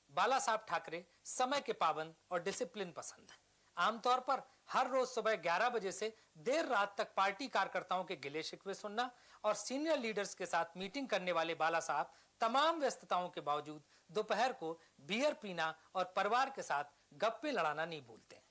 बाला साहब ठाकरे समय के पाबंद और डिसिप्लिन पसंद हैं। आमतौर पर हर रोज सुबह 11 बजे से देर रात तक पार्टी कार्यकर्ताओं के गिले शिकवे सुनना और सीनियर लीडर्स के साथ मीटिंग करने वाले बाला साहब तमाम व्यस्तताओं के बावजूद दोपहर को बियर पीना और परिवार के साथ गप्पे लड़ाना नहीं भूलते हैं।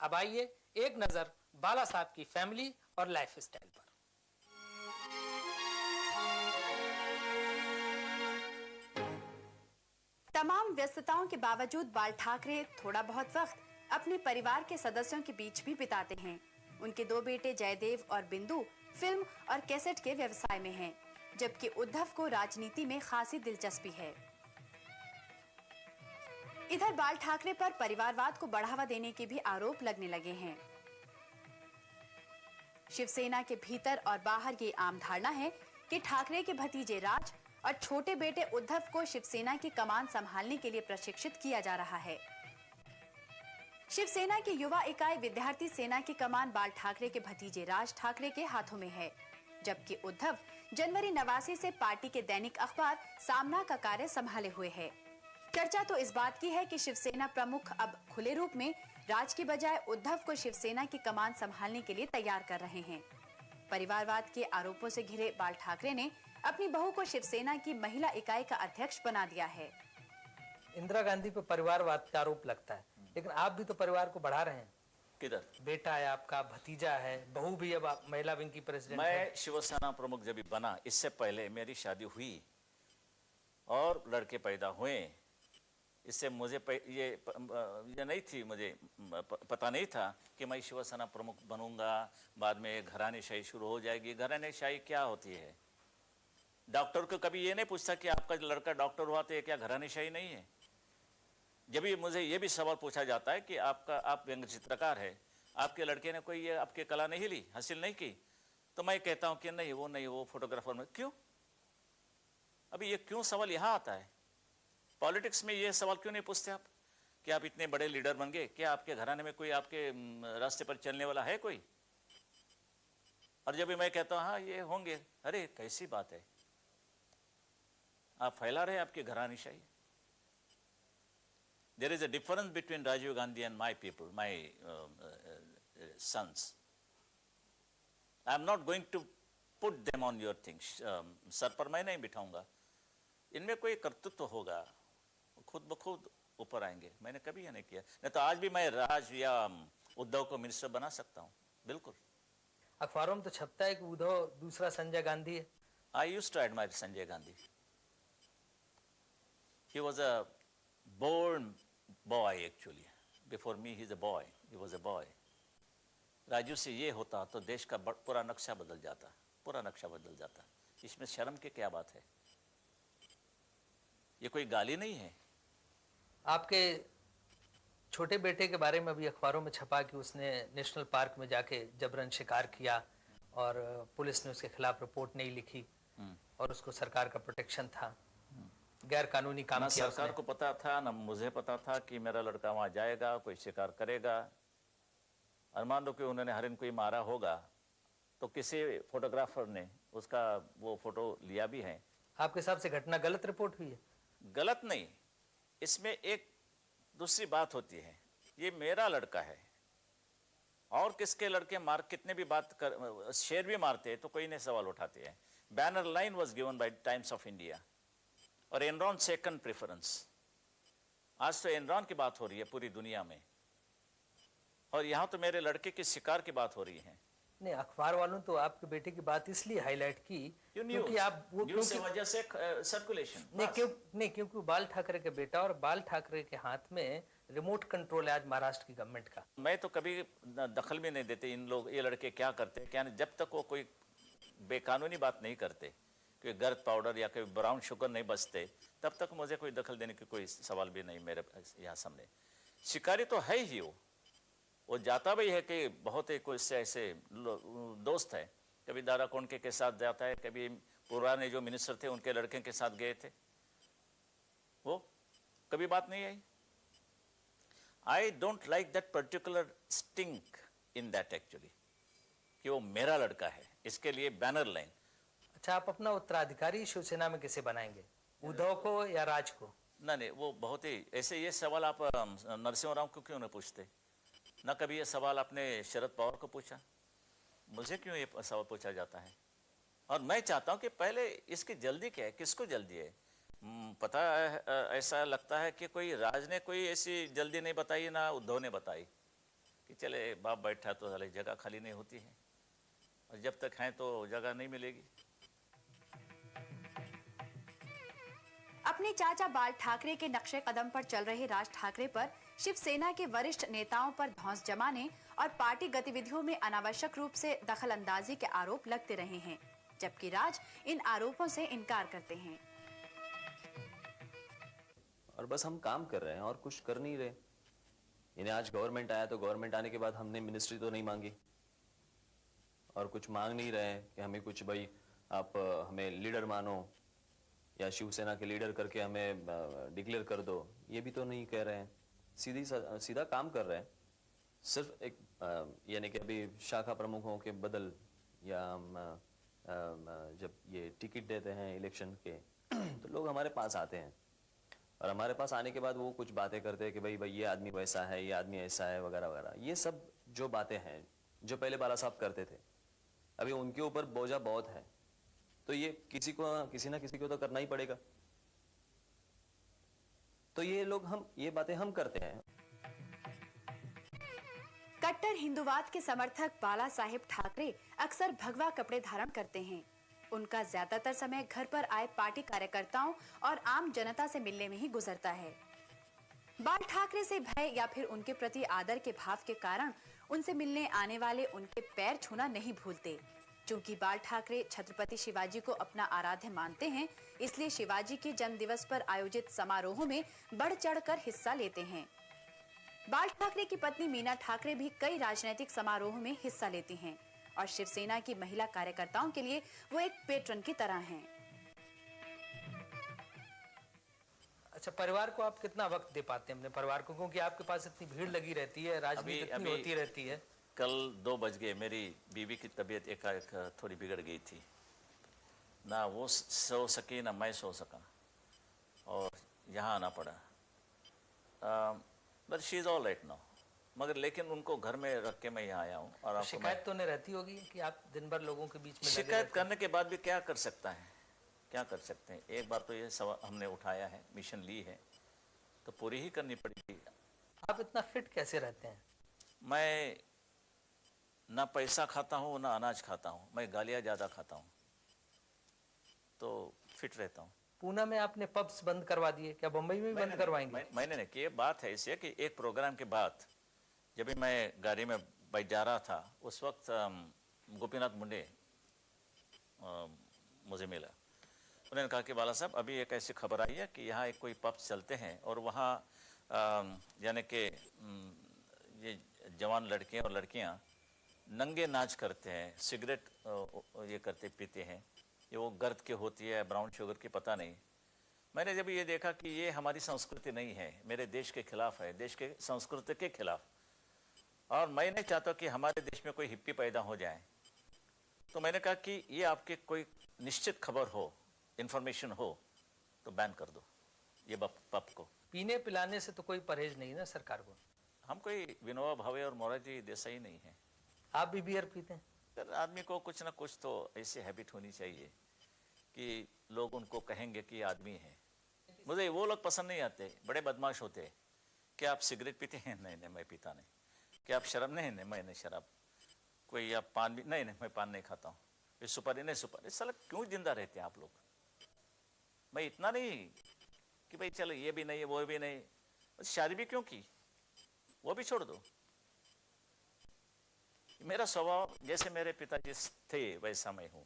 अब आइए एक नजर बाला साहब की फैमिली और लाइफ स्टाइल पर। तमाम व्यस्तताओं के बावजूद बाल ठाकरे थोड़ा बहुत वक्त अपने परिवार के सदस्यों के बीच भी बिताते हैं। उनके दो बेटे जयदेव और बिंदु फिल्म और कैसेट के व्यवसाय में हैं, जबकि उद्धव को राजनीति में खासी दिलचस्पी है। इधर बाल ठाकरे पर परिवारवाद को बढ़ावा देने के भी आरोप लगने लगे हैं। शिवसेना के भीतर और बाहर ये आम धारणा है कि ठाकरे के भतीजे राज और छोटे बेटे उद्धव को शिवसेना की कमान संभालने के लिए प्रशिक्षित किया जा रहा है। शिवसेना की युवा इकाई विद्यार्थी सेना की कमान बाल ठाकरे के भतीजे राज ठाकरे के हाथों में है, जबकि उद्धव जनवरी 89 से पार्टी के दैनिक अखबार सामना का कार्य संभाले हुए है। चर्चा तो इस बात की है कि शिवसेना प्रमुख अब खुले रूप में राज की बजाय उद्धव को शिवसेना की कमान संभालने के लिए तैयार कर रहे हैं। परिवारवाद के आरोपों से घिरे बाल ठाकरे ने अपनी बहू को शिवसेना की महिला इकाई का अध्यक्ष बना दिया है। इंदिरा गांधी पे परिवारवाद का आरोप लगता है, लेकिन आप भी तो परिवार को बढ़ा रहे हैं। किधर? बेटा है आपका, भतीजा है, बहू भी अब आप महिला विंग की प्रेसिडेंट है। मैं शिवसेना प्रमुख जब बना, इससे पहले मेरी शादी हुई और लड़के पैदा हुए। इससे मुझे ये नहीं थी, मुझे पता नहीं था कि मैं शिवसेना प्रमुख बनूंगा। बाद में घरानेशाही शुरू हो जाएगी। घरानेशाही क्या होती है? डॉक्टर को कभी ये नहीं पूछता कि आपका लड़का डॉक्टर हुआ तो ये क्या घरानेशाही नहीं है? जब भी मुझे ये भी सवाल पूछा जाता है कि आप व्यंग चित्रकार है, आपके लड़के ने कोई ये आपकी कला नहीं ली, हासिल नहीं की, तो मैं कहता हूँ कि नहीं वो फोटोग्राफर में। क्यों? अभी ये क्यों सवाल यहाँ आता है? पॉलिटिक्स में ये सवाल क्यों नहीं पूछते आप कि आप इतने बड़े लीडर बन गए, क्या आपके घराने में कोई आपके रास्ते पर चलने वाला है कोई? और जब भी मैं कहता हूँ हाँ ये होंगे, अरे कैसी बात है, आप फैला रहे आपके घरानेशाही। There is a difference between Rajiv Gandhi and my people, my sons. I am not going to put them on your things. Sir पर मैं नहीं बिठाऊंगा। इनमें कोई कर्तृत्व होगा, खुद ब खुद ऊपर आएंगे। मैंने कभी ये नहीं किया, नहीं तो आज भी मैं राज या उद्धव को मिनिस्टर बना सकता हूँ, बिल्कुल। अखबारों में तो छपता है कि उद्धव दूसरा संजय गांधी है। I used to admire Sanjay Gandhi. He was a born boy actually. Before me, he's a boy. He was a boy. Raju से ये होता तो देश का पूरा नक्शा बदल जाता, पूरा नक्शा बदल जाता। इसमें शर्म की क्या बात है? ये कोई गाली नहीं है। आपके छोटे बेटे के बारे में अभी अखबारों में छपा कि उसने नेशनल पार्क में जाके जबरन शिकार किया और पुलिस ने उसके खिलाफ रिपोर्ट नहीं लिखी और उसको सरकार का प्रोटेक्शन था, गैर कानूनी काम किया। सरकार को पता था ना मुझे पता था कि मेरा लड़का वहां जाएगा, कोई शिकार करेगा। और मान लो कि उन्होंने हरिन को ही मारा होगा तो किसी फोटोग्राफर ने उसका वो फोटो लिया भी है। आपके हिसाब से घटना गलत रिपोर्ट हुई है? गलत नहीं, इसमें एक दूसरी बात होती है। ये मेरा लड़का है और किसके लड़के मार कितने भी बात कर शेर भी मारते हैं तो कोई नहीं सवाल उठाते हैं। Banner line was given by times of India और एनरॉन सेकंड प्रेफरेंस। आज तो एनरॉन की बात हो रही है पूरी दुनिया में और यहाँ तो मेरे लड़के के शिकार की बात हो रही है। नहीं, अखबार वालों तो आपके बेटे की बात इसलिए हाईलाइट की क्योंकि आप वो न्यूज़ से वजह से सर्कुलेशन नहीं क्योंकि बाल ठाकरे के बेटा और बाल ठाकरे के हाथ में रिमोट कंट्रोल है आज महाराष्ट्र की गवर्नमेंट का। मैं तो कभी दखल भी नहीं देते इन लोग, ये लड़के क्या करते हैं क्या नहीं। जब तक वो कोई बेकानूनी बात नहीं करते, कोई गर्द पाउडर या कोई ब्राउन शुगर नहीं बचते, तब तक मुझे कोई दखल देने की कोई सवाल भी नहीं मेरे यहाँ सामने। शिकारी तो है ही वो जाता भी है कि बहुत ही कुछ ऐसे दोस्त है, कभी दारा कोंडके के साथ जाता है, कभी पुराने जो मिनिस्टर थे उनके लड़के के साथ गए थे, वो कभी बात नहीं आई। I don't like that particular stink in that actually कि वो मेरा लड़का है, इसके लिए बैनर लाइन। अच्छा, आप अपना उत्तराधिकारी शिवसेना में किसे बनाएंगे, उद्धव को या राज को? ना नहीं, वो बहुत ही ऐसे ये सवाल आप नरसिम्हा राव को क्यों नहीं पूछते? ना कभी ये सवाल आपने शरद पवार को पूछा? मुझे क्यों ये सवाल पूछा जाता है? और मैं चाहता हूं कि पहले इसकी जल्दी क्या है, किसको जल्दी है? पता है, ऐसा लगता है कि कोई राज ने कोई ऐसी जल्दी नहीं बताई, ना उद्धव ने बताई कि चले बाप बैठा तो साले जगह खाली नहीं होती है, और जब तक हैं तो जगह नहीं मिलेगी। अपने चाचा बाल ठाकरे के नक्शे कदम पर चल रहे राज ठाकरे पर शिवसेना के वरिष्ठ नेताओं पर धौंस जमाने और पार्टी गतिविधियों में अनावश्यक रूप से दखल अंदाजी के आरोप लगते रहे हैं, जबकि राज इन आरोपों से इनकार करते हैं। और बस हम काम कर रहे हैं और कुछ कर नहीं रहे। इन्हें आज गवर्नमेंट आया तो गवर्नमेंट आने के बाद हमने मिनिस्ट्री तो नहीं मांगी और कुछ मांग नहीं रहे हैं कि हमें कुछ, भाई आप हमें लीडर मानो या शिवसेना के लीडर करके हमें डिक्लेयर कर दो, ये भी तो नहीं कह रहे हैं। सीधा काम कर रहे हैं। सिर्फ एक यानी कि अभी शाखा प्रमुखों के बदल या जब ये टिकट देते हैं इलेक्शन के तो लोग हमारे पास आते हैं और हमारे पास आने के बाद वो कुछ बातें करते हैं कि भाई ये आदमी वैसा है, ये आदमी ऐसा है, वगैरह वगैरह। ये सब जो बातें हैं जो पहले बाला साहब करते थे, अभी उनके ऊपर बोझा बहुत है, तो ये किसी ना किसी को तो करना ही पड़ेगा। तो ये बातें हम करते हैं। कट्टर हिंदुवाद के समर्थक बाला साहेब ठाकरे अक्सर भगवा कपड़े धारण करते हैं। उनका ज्यादातर समय घर पर आए पार्टी कार्यकर्ताओं और आम जनता से मिलने में ही गुजरता है। बाल ठाकरे से भय या फिर उनके प्रति आदर के भाव के कारण उनसे मिलने आने वाले उनके पैर छूना नहीं भूलते। चूंकि बाल ठाकरे छत्रपति शिवाजी को अपना आराध्य मानते हैं, इसलिए शिवाजी के जन्म दिवस पर आयोजित समारोहों में बढ़ चढ़कर हिस्सा लेते हैं। बाल ठाकरे की पत्नी मीना ठाकरे भी कई राजनीतिक समारोहों में हिस्सा लेती हैं और शिवसेना की महिला कार्यकर्ताओं के लिए वो एक पेट्रन की तरह हैं। अच्छा, परिवार को आप कितना वक्त दे पाते हैं अपने परिवार को, क्योंकि आपके पास इतनी भीड़ लगी रहती है, राजनीति इतनी होती रहती है? कल 2 बज गए, मेरी बीवी की तबीयत एकाएक थोड़ी बिगड़ गई थी, ना वो सो सकी ना मैं सो सका और यहाँ आना पड़ा। But she is all right now, मगर लेकिन उनको घर में रख के मैं यहाँ आया हूँ। और शिकायत तो नहीं रहती होगी कि आप दिन भर लोगों के बीच में शिकायत करने के बाद भी क्या कर सकता है, क्या कर सकते हैं? एक बार तो ये सवाल हमने उठाया है, मिशन ली है तो पूरी ही करनी पड़ेगी। आप इतना फिट कैसे रहते हैं? मैं ना पैसा खाता हूँ ना अनाज खाता हूँ, मैं गालियाँ ज़्यादा खाता हूँ, तो फिट रहता हूँ। पूना में आपने पब्स बंद करवा दिए, क्या बम्बई में भी बंद करवाएंगे? मैंने नहीं कि बात है इससे कि एक प्रोग्राम के बाद जब भी मैं गाड़ी में बैठ जा रहा था, उस वक्त गोपीनाथ मुंडे मुझे मिला। उन्होंने कहा कि बाला साहब अभी एक ऐसी खबर आई है कि यहाँ एक कोई पब्स चलते हैं और वहाँ यानी कि ये जवान लड़के और लड़कियाँ नंगे नाच करते हैं, सिगरेट ये करते पीते हैं, ये वो गर्द की होती है, ब्राउन शुगर की, पता नहीं। मैंने जब ये देखा कि ये हमारी संस्कृति नहीं है, मेरे देश के खिलाफ है, देश के संस्कृति के खिलाफ, और मैं नहीं चाहता कि हमारे देश में कोई हिप्पी पैदा हो जाए, तो मैंने कहा कि ये आपके कोई निश्चित खबर हो, इन्फॉर्मेशन हो तो बैन कर दो ये पब को। पीने पिलाने से तो कोई परहेज नहीं ना सरकार को? हम कोई विनोबा भावे और मोरारजी देसाई नहीं है। आप भी बियर पीते हैं? आदमी को कुछ ना कुछ तो ऐसी हैबिट होनी चाहिए कि लोग उनको कहेंगे कि आदमी है। मुझे वो लोग पसंद नहीं आते, बड़े बदमाश होते हैं। क्या आप सिगरेट पीते हैं? नहीं नहीं, मैं पीता नहीं। क्या आप शराब? नहीं नहीं, मैं नहीं शराब। कोई आप पान भी? नहीं नहीं, मैं पान नहीं खाता हूँ। ये सुपारी? नहीं सुपारी। साला क्यों जिंदा रहते हैं आप लोग? मैं इतना नहीं कि भाई चलो ये भी नहीं वो भी नहीं, शादी भी क्यों की, वो भी छोड़ दो। मेरा स्वभाव जैसे मेरे पिताजी थे वैसा मैं हूँ।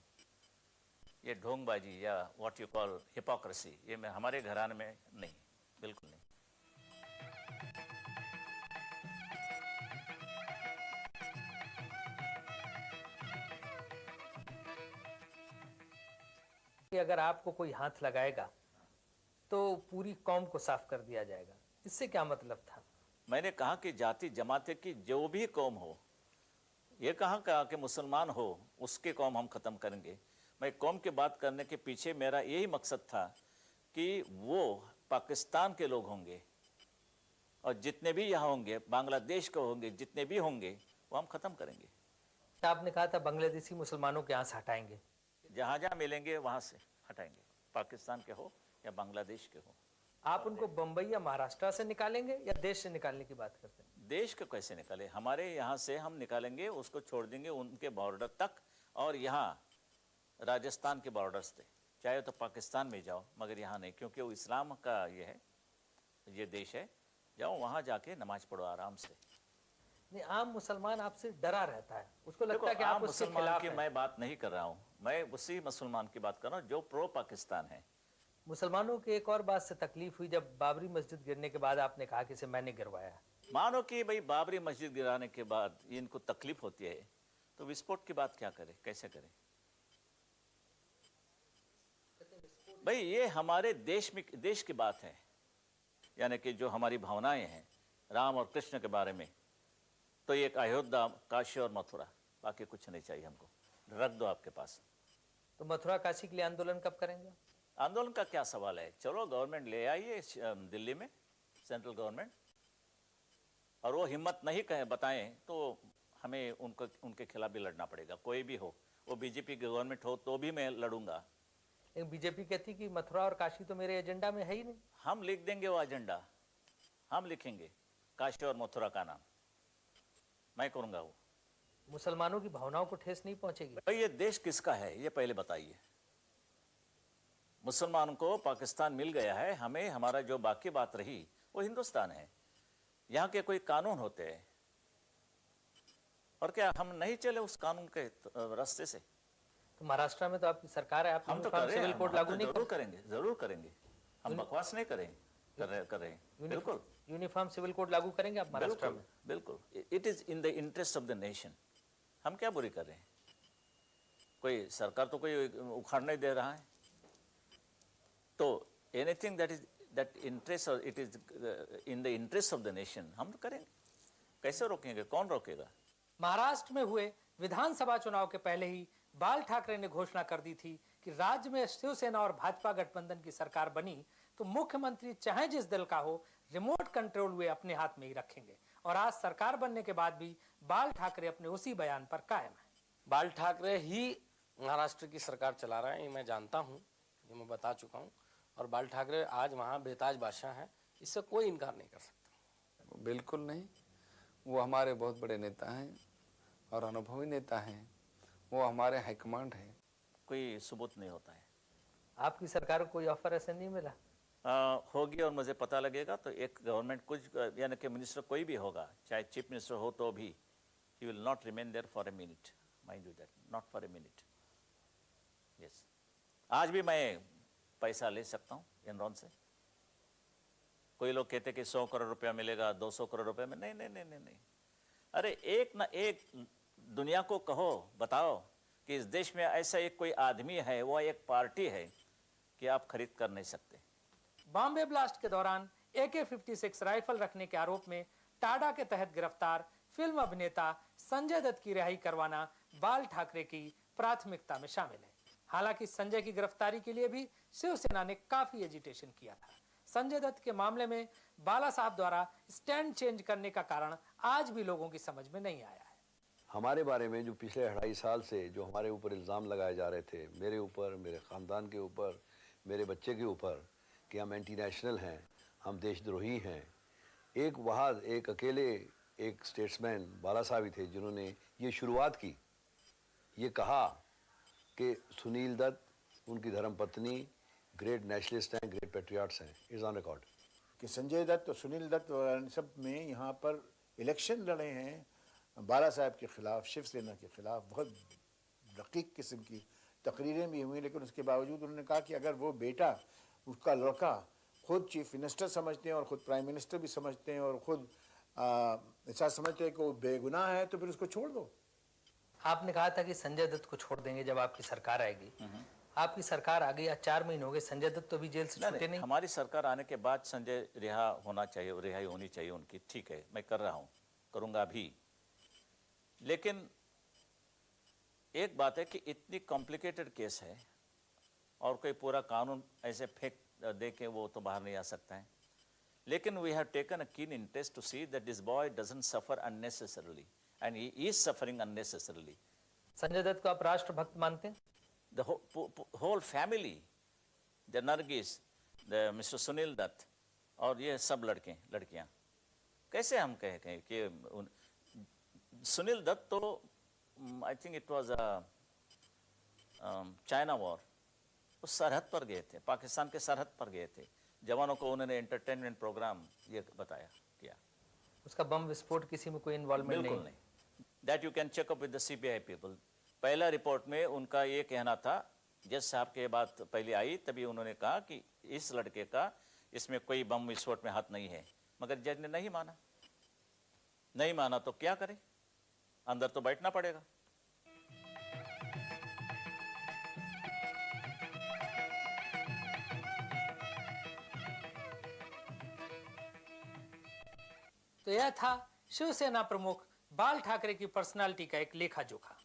ये ढोंगबाजी या व्हाट यू कॉल हिपोक्रेसी, ये मैं हमारे घराने में नहीं, बिल्कुल नहीं। कि अगर आपको कोई हाथ लगाएगा तो पूरी कौम को साफ कर दिया जाएगा, इससे क्या मतलब था? मैंने कहा कि जाति जमाते की जो भी कौम हो, ये कहा कि मुसलमान हो उसकी कौम हम ख़त्म करेंगे। मैं कौम की बात करने के पीछे मेरा यही मकसद था कि वो पाकिस्तान के लोग होंगे और जितने भी यहाँ होंगे, बांग्लादेश के होंगे, जितने भी होंगे, वो हम खत्म करेंगे। आपने कहा था बांग्लादेशी मुसलमानों के यहाँ से हटाएंगे। जहाँ जहाँ मिलेंगे वहाँ से हटाएंगे, पाकिस्तान के हो या बांग्लादेश के हो। आप उनको बंबई या महाराष्ट्र से निकालेंगे या देश से निकालने की बात करते हैं? देश को कैसे निकाले? हमारे यहाँ से हम निकालेंगे, उसको छोड़ देंगे उनके बॉर्डर तक, और यहाँ राजस्थान के बॉर्डर्स थे, चाहे तो पाकिस्तान में जाओ, मगर यहाँ नहीं, क्योंकि वो इस्लाम का ये है, ये देश है। जाओ वहाँ जाके नमाज पढ़ो आराम से। नहीं, आम मुसलमान आपसे डरा रहता है, उसको देखो, लगता है कि आप उसके मुसलमान खिलाफ की हैं। मैं बात नहीं कर रहा हूँ, मैं उसी मुसलमान की बात कर रहा हूँ जो प्रो पाकिस्तान है। मुसलमानों की एक और बात से तकलीफ हुई जब बाबरी मस्जिद गिरने के बाद आपने कहा कि इसे मैंने गिरवाया। मानो कि भाई बाबरी मस्जिद गिराने के बाद इनको तकलीफ होती है, तो विस्फोट की बात क्या करें, कैसे करें? भाई ये हमारे देश की बात है, यानी कि जो हमारी भावनाएं हैं राम और कृष्ण के बारे में, तो एक अयोध्या, काशी और मथुरा, बाकी कुछ नहीं चाहिए हमको, रख दो आपके पास। तो मथुरा काशी के लिए आंदोलन कब करेंगे? आंदोलन का क्या सवाल है? चलो गवर्नमेंट ले आइए दिल्ली में, सेंट्रल गवर्नमेंट, और वो हिम्मत नहीं कहे बताएं तो हमें उनके खिलाफ भी लड़ना पड़ेगा, कोई भी हो, वो बीजेपी की गवर्नमेंट हो तो भी मैं लड़ूंगा। लेकिन बीजेपी कहती कि मथुरा और काशी तो मेरे एजेंडा में है ही नहीं। हम लिख देंगे वो एजेंडा, हम लिखेंगे काशी और मथुरा का नाम, मैं करूंगा वो। मुसलमानों की भावनाओं को ठेस नहीं पहुंचेगी? भाई ये देश किसका है ये पहले बताइए। मुसलमानों को पाकिस्तान मिल गया है, हमें हमारा जो बाकी बात रही वो हिंदुस्तान है। यहाँ के कोई कानून होते हैं, और क्या हम नहीं चले उस कानून के रास्ते से? तो महाराष्ट्र में तो आपकी सरकार है, आप हम तो यूनिफॉर्म कर रहे सिविल हैं, कोड लागू नहीं जरूर करेंगे, जरूर करेंगे, हम बकवास नहीं कर रहे हैं, बिल्कुल यूनिफॉर्म सिविल कोड लागू करेंगे आप महाराष्ट्र में? बिल्कुल। It is in the interest of the nation. हम क्या बुरी कर रहे हैं? कोई सरकार तो कोई उखाड़ नहीं दे रहा है, तो एनीथिंग दैट इंटरेस्ट, और it is in the interest of the nation, हम तो करेंगे। कैसे रोकेंगे? कौन रोकेगा? महाराष्ट्र में हुए विधानसभा चुनाव के पहले ही बाल ठाकरे ने घोषणा कर दी थी कि राज्य में शिवसेना और भाजपा गठबंधन की सरकार बनी तो मुख्यमंत्री चाहे जिस दल का हो, रिमोट कंट्रोल वे अपने हाथ में ही रखेंगे। और आज सरकार बनने के बाद भी बाल ठाकरे अपने उसी बयान पर कायम है। बाल ठाकरे ही महाराष्ट्र की सरकार चला रहे हैं, ये मैं जानता हूँ, ये मैं बता चुका हूँ। और बाल ठाकरे आज वहाँ बेताज बादशाह हैं, इससे कोई इनकार नहीं कर सकता। बिल्कुल नहीं, वो हमारे बहुत बड़े नेता हैं और अनुभवी नेता हैं, वो हमारे हाईकमांड हैं। कोई सबूत नहीं होता है। आपकी सरकार को कोई ऑफर ऐसे नहीं मिला? होगी और मुझे पता लगेगा तो एक गवर्नमेंट कुछ, यानी कि मिनिस्टर कोई भी होगा, चाहे चीफ मिनिस्टर हो तो भी, he will not remain there for a minute, mind you that, not for a minute. Yes, आज भी मैं पैसा ले सकता हूँ एनरॉन से। कोई लोग कहते कि 100 करोड़ रुपया मिलेगा, 200 करोड़ रुपये में, नहीं नहीं नहीं नहीं नहीं। अरे एक ना एक दुनिया को कहो, बताओ कि इस देश में ऐसा एक कोई आदमी है, वो एक पार्टी है कि आप खरीद कर नहीं सकते। बॉम्बे ब्लास्ट के दौरान AK-56 राइफल रखने के आरोप में टाडा के तहत गिरफ्तार फिल्म अभिनेता संजय दत्त की रिहाई करवाना बाल ठाकरे की प्राथमिकता में शामिल है। हालांकि संजय की गिरफ्तारी के लिए भी शिवसेना ने काफी एजिटेशन किया था। संजय दत्त के मामले में बाला साहब द्वारा स्टैंड चेंज करने का कारण आज भी लोगों की समझ में नहीं आया है। हमारे बारे में जो पिछले 2.5 साल से जो हमारे ऊपर इल्ज़ाम लगाए जा रहे थे, मेरे ऊपर, मेरे ख़ानदान के ऊपर, मेरे बच्चे के ऊपर, कि हम एंटी नेशनल हैं, हम देशद्रोही हैं, एक वहाँ एक अकेले एक स्टेट्समैन बाला साहब ही थे जिन्होंने ये शुरुआत की, ये कहा कि सुनील दत्त उनकी धर्मपत्नी ग्रेट नेशनलिस्ट हैं, ग्रेट पेट्रियाट्स हैं। इज़ ऑन रिकॉर्ड कि संजय दत्त और सुनील दत्त और सब में यहाँ पर इलेक्शन लड़े हैं बाला साहब के ख़िलाफ़, शिवसेना के ख़िलाफ़। बहुत रकीक किस्म की तकरीरें भी हुई, लेकिन उसके बावजूद उन्होंने कहा कि अगर वो बेटा, उसका लड़का खुद चीफ मिनिस्टर समझते हैं और ख़ुद प्राइम मिनिस्टर भी समझते हैं और ख़ुद ऐसा समझते हैं कि वो बेगुनाह है, तो फिर उसको छोड़ दो। आपने कहा था कि संजय दत्त को छोड़ देंगे जब आपकी सरकार आएगी। आपकी सरकार आ गई, आज 4 महीने हो गए, संजय दत्त तो अभी जेल से छूटे नहीं। हमारी सरकार आने के बाद संजय रिहा होना चाहिए, रिहाई होनी चाहिए उनकी, ठीक है, मैं कर रहा हूँ, करूँगा भी। लेकिन एक बात है कि इतनी कॉम्प्लिकेटेड केस है, और कोई पूरा कानून ऐसे फेंक दे के वो तो बाहर नहीं आ सकता है। लेकिन we have taken a keen interest to see that this boy doesn't suffer unnecessarily and he is suffering unnecessarily. Sanjay Dutt को आप राष्ट्रभक्त मानते हैं? The whole family, the Nargis, the Mr. Sunil Dutt और ये सब लड़के लड़कियां, कैसे हम कहें कि सुनील दत्त तो I think it was China war, उस सरहद पर गए थे, पाकिस्तान के सरहद पर गए थे, जवानों को उन्होंने एंटरटेनमेंट प्रोग्राम ये बताया किया। उसका बम विस्फोट किसी में कोई इन्वॉल्वमेंट बिल्कुल नहीं। That you can check up with the CBI people. पहला रिपोर्ट में उनका ये कहना था, जज साहब के बात पहले आई तभी उन्होंने कहा कि इस लड़के का इसमें कोई बम विस्फोट में हाथ नहीं है, मगर जज ने नहीं माना। नहीं माना तो क्या करे, अंदर तो बैठना पड़ेगा। तो यह था शिवसेना प्रमुख बाल ठाकरे की पर्सनालिटी का एक लेखा जोखा।